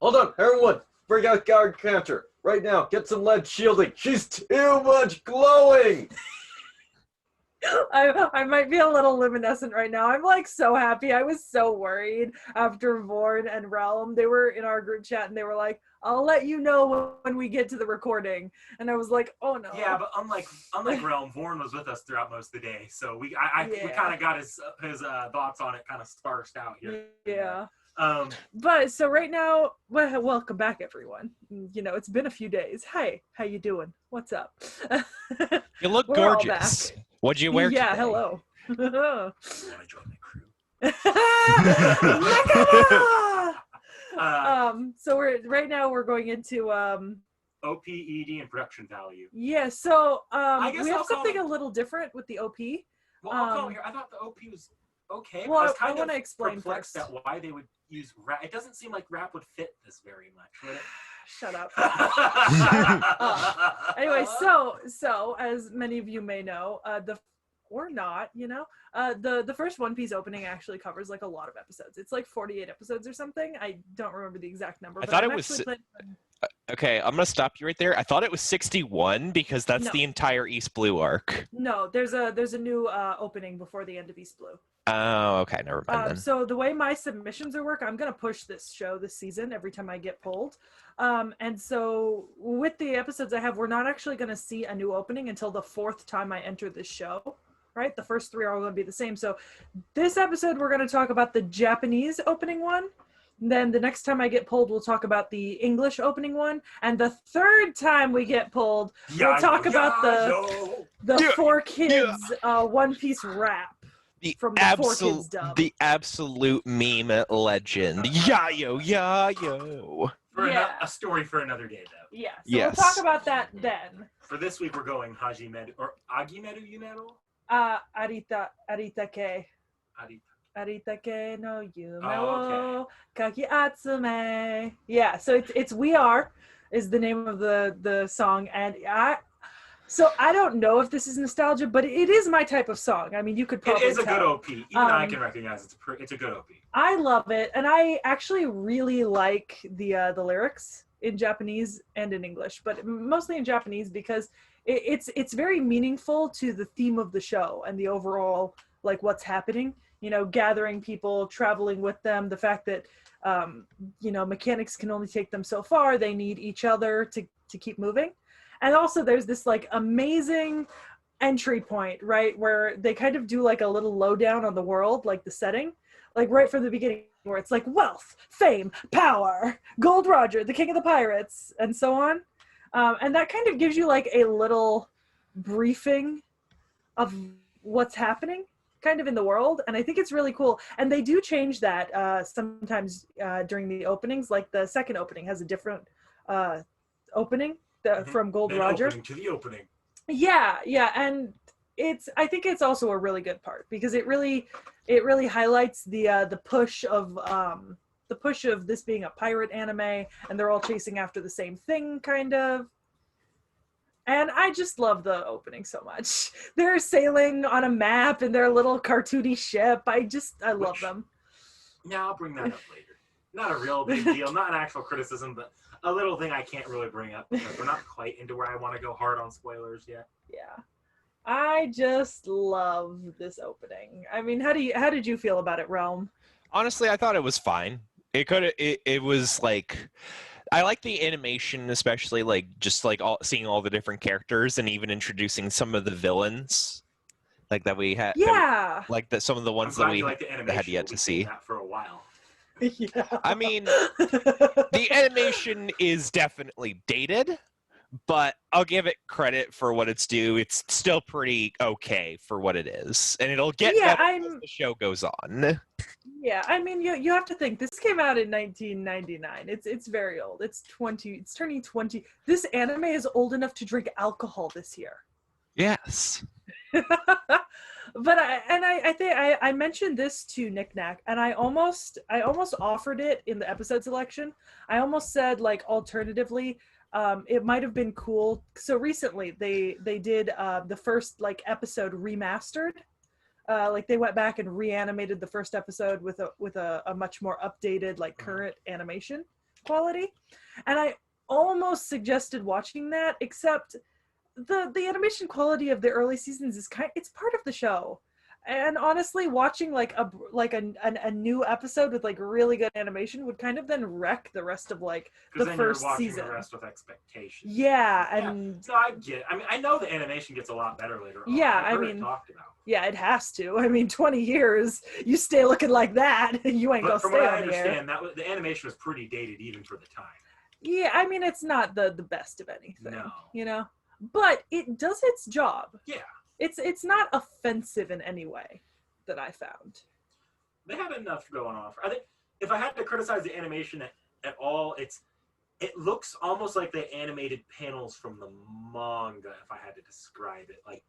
Hold on, everyone. Bring out guard counter. Right now, get some lead shielding. She's too much glowing. I might be a little luminescent right now. I'm like so happy. I was so worried after Vorn and Realm. They were in our group chat and they were like, I'll let you know when we get to the recording. And I was like, oh no. Yeah, but unlike Realm, Vorn was with us throughout most of the day, so we kind of got his thoughts on it kind of sparsed out here. Yeah. But so right now, well, welcome back, everyone. You know, it's been a few days. Hi, how you doing? What's up? You look gorgeous. What'd you wear today? Hello. Want to join my crew? So we're going into OP, ED, and production value. Yeah, so we have I'll something a little different with the OP. Well, I'll come here. I thought the OP was okay. Well, I want to explain perplexed first. at why they would use rap. It doesn't seem like rap would fit this very much, would it? Shut up. Anyway, so as many of you may know, the first One Piece opening actually covers like a lot of episodes. It's like 48 episodes or something. I don't remember the exact number. I thought it was. Okay, I'm gonna stop you right there. I thought it was 61 because that's the entire East Blue arc. No, there's a new opening before the end of East Blue. Oh, okay, never mind then. So the way my submissions are work, I'm gonna push this show this season every time I get pulled. And so with the episodes I have, we're not actually gonna see a new opening until the fourth time I enter this show. Right? The first three are all gonna be the same. So this episode we're gonna talk about the Japanese opening one. Then the next time I get pulled, we'll talk about the English opening one. And the third time we get pulled, we'll talk about the Four Kids One Piece rap. From the Four Kids dub. The absolute meme legend. Yayo. For a story for another day, though. Yeah, so we'll talk about that then. For this week, we're going Hajimeru, or Agimeru Yumeru? Aritake. Aritake no yume wo kaki atsume. Yeah, so it's We Are is the name of the song, and I don't know if this is nostalgia, but it is my type of song. I mean, you could probably It is a tell. good OP. Even I can recognize it's a good OP. I love it, and I actually really like the lyrics in Japanese and in English, but mostly in Japanese because it's very meaningful to the theme of the show and the overall like what's happening. You know, gathering people, traveling with them, the fact that, mechanics can only take them so far. They need each other to keep moving. And also there's this like amazing entry point, right? Where they kind of do like a little lowdown on the world, like the setting, like right from the beginning where it's like wealth, fame, power, Gold Roger, the king of the pirates, and so on. And that kind of gives you like a little briefing of what's happening kind of in the world, and I think it's really cool. And they do change that sometimes during the openings. Like the second opening has a different opening from Gold Roger. Opening to the opening. Yeah, and I think it's also a really good part because it really highlights the push of this being a pirate anime, and they're all chasing after the same thing, kind of. And I just love the opening so much. They're sailing on a map in their little cartoony ship. I love them. Yeah, I'll bring that up later. Not a real big deal, not an actual criticism, but a little thing I can't really bring up because we're not quite into where I want to go hard on spoilers yet. Yeah. I just love this opening. I mean, how did you feel about it, Realm? Honestly, I thought it was fine. It was like, I like the animation, especially like just like seeing all the different characters and even introducing some of the villains, like that we had. Yeah. Some of the ones that we had yet to see. That for a while. Yeah. I mean, the animation is definitely dated, but I'll give it credit for what it's due. It's still pretty okay for what it is, and it'll get better as the show goes on. Yeah, I mean, you have to think this came out in 1999. It's very old. It's turning 20. This anime is old enough to drink alcohol this year. Yes. But I think I mentioned this to Nick Knack, and I almost offered it in the episode selection. I almost said, like, alternatively, it might have been cool. So recently they did the first like episode remastered. Like they went back and reanimated the first episode with a much more updated, like, current animation quality, and I almost suggested watching that, except the animation quality of the early seasons is it's part of the show. And honestly, watching like a new episode with like really good animation would kind of then wreck the rest of like the first season. The rest with expectations. Yeah, and no, I get it. I mean, I know the animation gets a lot better later on. Yeah, I mean, it talked about. Yeah, it has to. I mean, 20 years, you stay looking like that, you ain't gonna stay on the air. From what I understand, the animation was pretty dated even for the time. Yeah, I mean, it's not the best of anything. No. You know, but it does its job. Yeah. It's not offensive in any way that I found. They had enough going on. I think if I had to criticize the animation at all, it looks almost like they animated panels from the manga. If I had to describe it, like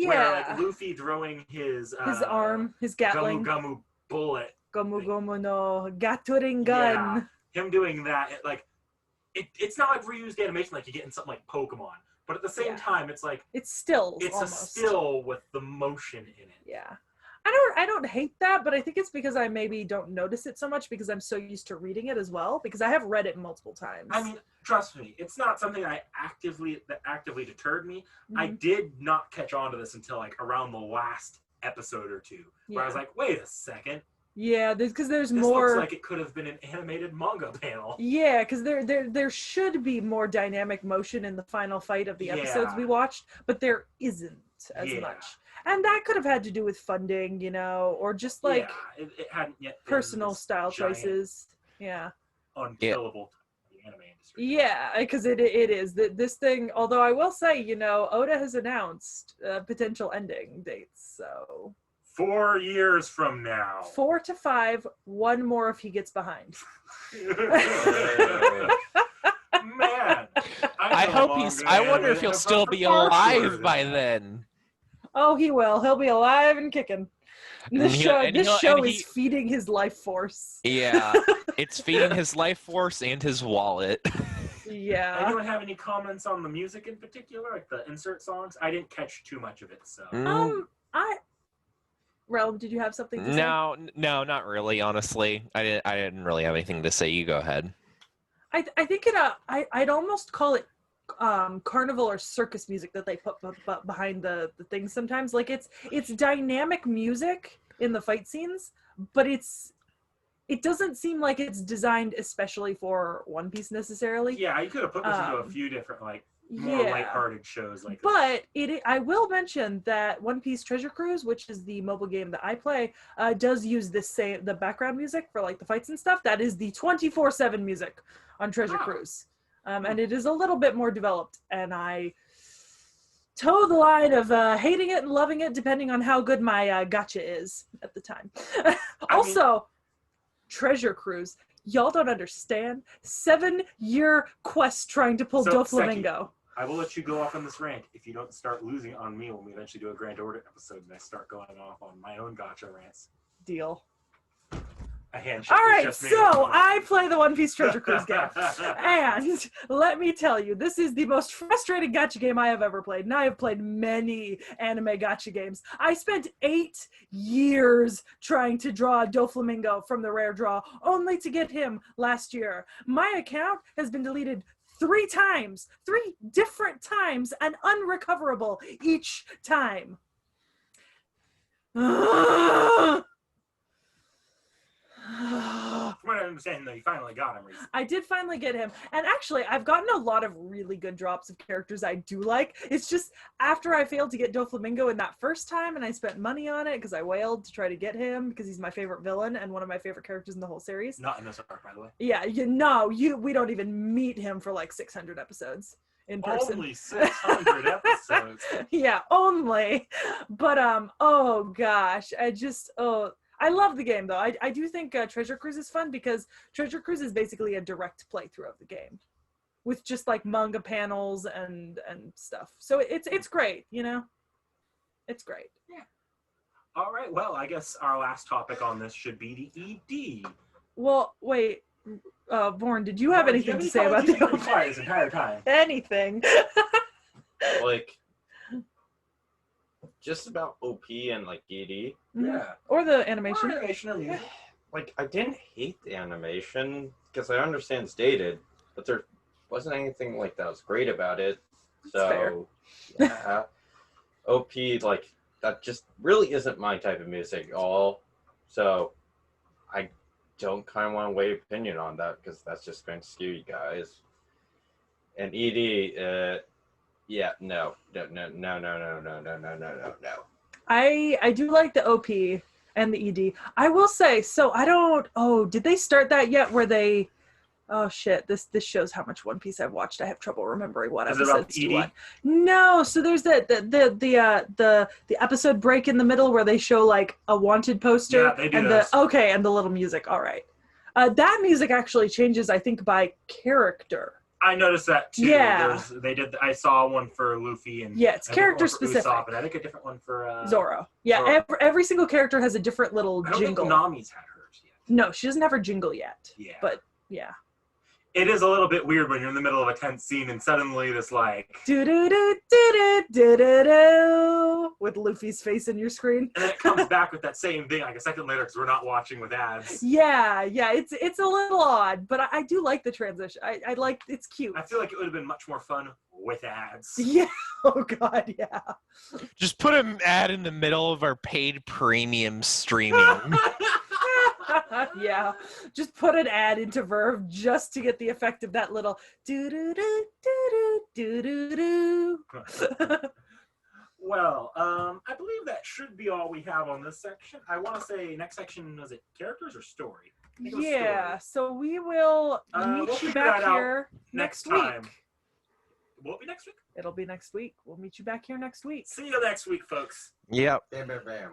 where like Luffy throwing his arm, his Gatling, Gomu bullet, Gomu no Gaturing gun. Yeah, him doing that, it's not like reused animation like you get in something like Pokemon. But at the same time, it's like it's stills. It's almost. A still with the motion in it. Yeah, I don't hate that, but I think it's because I maybe don't notice it so much because I'm so used to reading it as well. Because I have read it multiple times. I mean, trust me, it's not something that actively deterred me. Mm-hmm. I did not catch on to this until like around the last episode or two, where I was like, wait a second. Yeah, because there's this more. Looks like it could have been an animated manga panel. Yeah, because there should be more dynamic motion in the final fight of the episodes we watched, but there isn't as much. And that could have had to do with funding, you know, or just like it hadn't yet personal style choices. Yeah. Unkillable the anime industry. Yeah, because it is this thing. Although I will say, you know, Oda has announced potential ending dates, so. 4 years from now. 4 to 5. One more if he gets behind. Man, I wonder if he'll still be alive by then. Oh, he will. He'll be alive and kicking. This show is feeding his life force. Yeah, it's feeding his life force and his wallet. Yeah. Anyone have any comments on the music in particular, like the insert songs? I didn't catch too much of it, so. Realm, did you have something to say? No, not really. Honestly, I didn't really have anything to say. You go ahead. I think I'd almost call it carnival or circus music that they put behind the things sometimes. Like it's dynamic music in the fight scenes, but it doesn't seem like it's designed especially for One Piece necessarily. Yeah, you could have put this into a few different more lighthearted shows like this. But I will mention that One Piece Treasure Cruise, which is the mobile game that I play, does use the background music for like the fights and stuff. That is the 24/7 music on Treasure Cruise. And it is a little bit more developed, and I toe the line of hating it and loving it depending on how good my gacha is at the time. Treasure Cruise, y'all don't understand. 7-year quest trying to pull Doflamingo. I will let you go off on this rant if you don't start losing on me when we eventually do a Grand Order episode and I start going off on my own gacha rants. Deal. A handshake. All right, so I play the One Piece Treasure Cruise game. And let me tell you, this is the most frustrating gacha game I have ever played. And I have played many anime gacha games. I spent 8 years trying to draw Doflamingo from the rare draw, only to get him last year. My account has been deleted 3 times, 3 different times, and unrecoverable each time. From what I understand, though, you finally got him recently. I did finally get him. And actually, I've gotten a lot of really good drops of characters I do like. It's just after I failed to get Doflamingo in that first time, and I spent money on it because I wailed to try to get him because he's my favorite villain and one of my favorite characters in the whole series. Not in this arc, by the way. Yeah, we don't even meet him for like 600 episodes. In person. Only 600 episodes. Yeah, only. But oh gosh, I love the game, though. I do think Treasure Cruise is fun because Treasure Cruise is basically a direct playthrough of the game with just like manga panels and stuff. So it's great, you know? It's great. Yeah. All right. Well, I guess our last topic on this should be the ED. Well, wait. Vaughn, did you have anything to say about the OP? This entire time. Anything. Like, just about OP and like ED. Yeah. Or the animation. Or animation or music. Like, I didn't hate the animation. because I understand it's dated, but there wasn't anything like that was great about it. So, yeah, OP, like, that just really isn't my type of music at all. So, I don't kind of want to weigh opinion on that because that's just going to skew you guys. And ED, yeah, no. I do like the OP and the ED. I will say, so I don't. Oh, did they start that yet? Where they? Oh shit! This shows how much One Piece I've watched. I have trouble remembering what episodes to what. No, so there's the episode break in the middle where they show like a wanted poster. Yeah, they do and those. and the little music. All right, that music actually changes, I think, by character. I noticed that too. Yeah. I saw one for Luffy and yeah, it's character specific. Usopp, and I think a different one for Zoro. Yeah, Zoro. Every single character has a different little I don't jingle. think Nami's had hers yet. No, she doesn't have her jingle yet. Yeah. But yeah. It is a little bit weird when you're in the middle of a tense scene and suddenly this like do do do do do do do with Luffy's face in your screen. And then it comes back with that same thing like a second later because we're not watching with ads. Yeah, it's a little odd, but I do like the transition. I like it's cute. I feel like it would have been much more fun with ads. Yeah. Oh god, yeah. Just put an ad in the middle of our paid premium streaming. Yeah, just put an ad into Verve just to get the effect of that little do do do do do do do. Well, I believe that should be all we have on this section. I want to say next section, was it characters or story? Yeah, so we will meet you back here next time. week. Will it be next week? It'll be next week. We'll meet you back here next week. See you next week, folks. Yep. Bam, bam, bam.